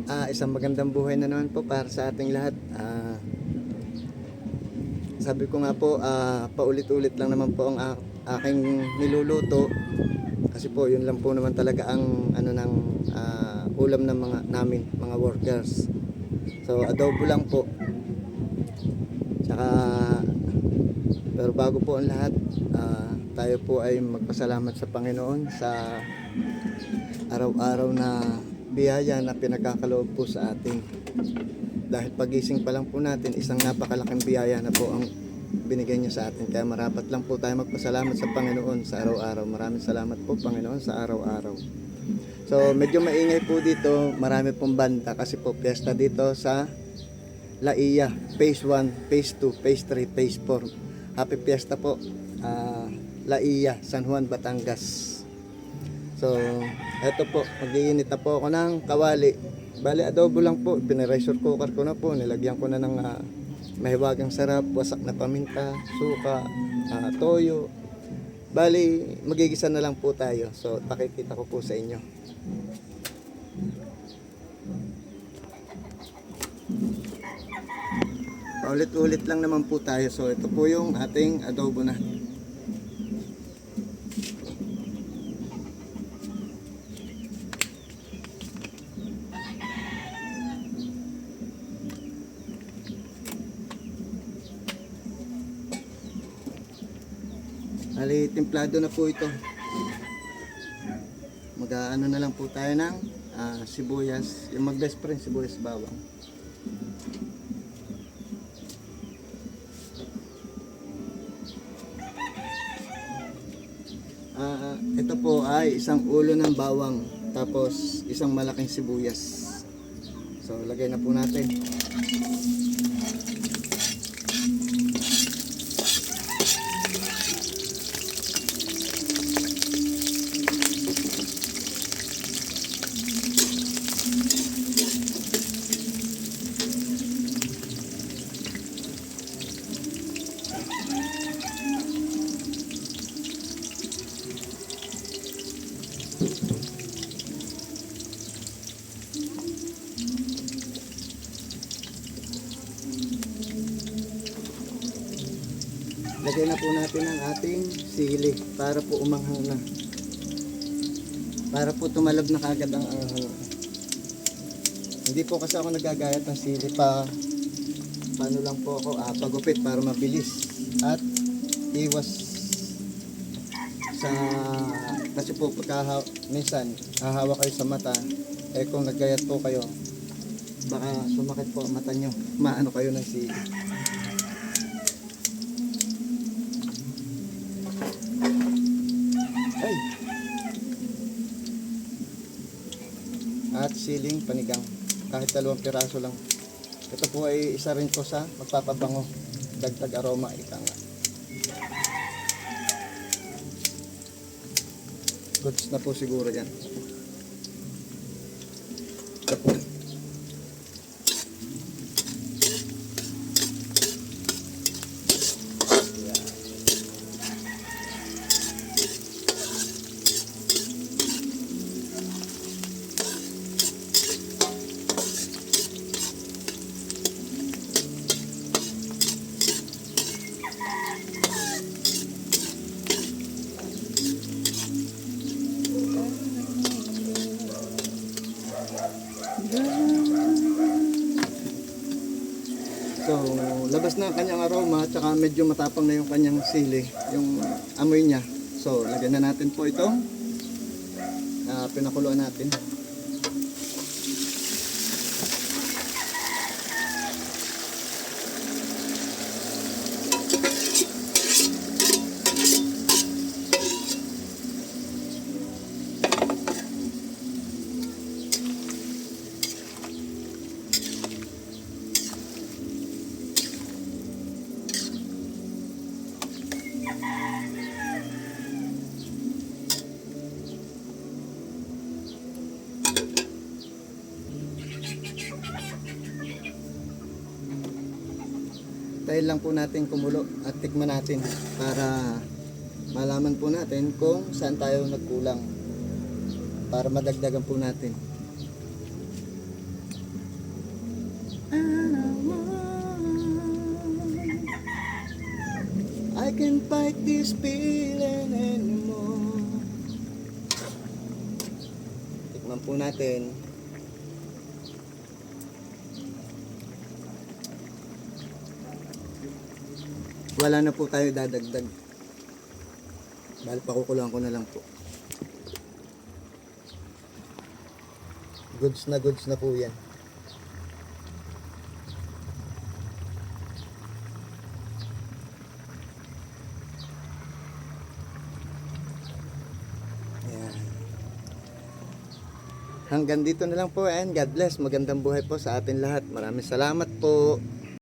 Isang magandang buhay na naman po para sa ating lahat. Sabi ko nga po, paulit-ulit lang naman po ang aking niluluto. Kasi po, yun lang po naman talaga ang ulam ng namin, mga workers. So, adobo lang po. Tsaka, pero bago po ang lahat, tayo po ay magpasalamat sa Panginoon sa araw-araw na biyaya na pinagkakaloob po sa atin. Dahil pagising pa lang po natin, isang napakalaking biyaya na po ang binigay niya sa atin. Kaya marapat lang po tayo magpasalamat sa Panginoon sa araw-araw. Maraming salamat po, Panginoon, sa araw-araw. So medyo maingay po dito, marami pong banda kasi po piyesta dito sa Laia, Phase 1, Phase 2, Phase 3, Phase 4. Happy Fiesta po, Laia, San Juan, Batangas. So, eto po, mag-iinit na po ako ng kawali. Bali, adobo lang po. Pinapressure cooker ko na po. Nilagyan ko na ng mahiwagang sarap, wasak na paminta, suka, toyo. Bali, magigisa na lang po tayo. So, pakikita ko po sa inyo. Paulit-ulit lang naman po tayo. So, ito po yung ating adobo na. Bali, templado na po ito. Mag-ano na lang po tayo ng sibuyas. Yung mag-best friend, sibuyas bawang. Ito po ay isang ulo ng bawang. Tapos isang malaking sibuyas. So, lagay na po natin. Lagay na po natin ang ating sili para po umanghang na. Para po tumalab na kagad ang Hindi po kasi ako nagagayat ng sili paano lang po ako pagupit para mabilis at iwas sa kasi po pagka minsan hahawa kayo sa mata kung naggayat po kayo baka sumakit po ang mata nyo, maano kayo ng sili. At siling panigang kahit 2 piraso lang. Ito po ay isa rin po sa magpapabango, dagdag aroma ika nga. Goods na po siguro yan. So, labas na ang kanyang aroma at saka medyo matapang na yung kanyang sili, yung amoy niya. So, lagyan na natin po itong pinakuluan natin. Tayo lang po natin kumulo at tikman natin para malaman po natin kung saan tayo nagkulang para madagdagan po natin. can't fight this feeling anymore. Tikman po natin. Wala na po tayo dadagdag. Dahil pakukulang ko na lang po. Goods na po yan. Ayan. Hanggang dito na lang po and God bless. Magandang buhay po sa atin lahat. Maraming salamat po.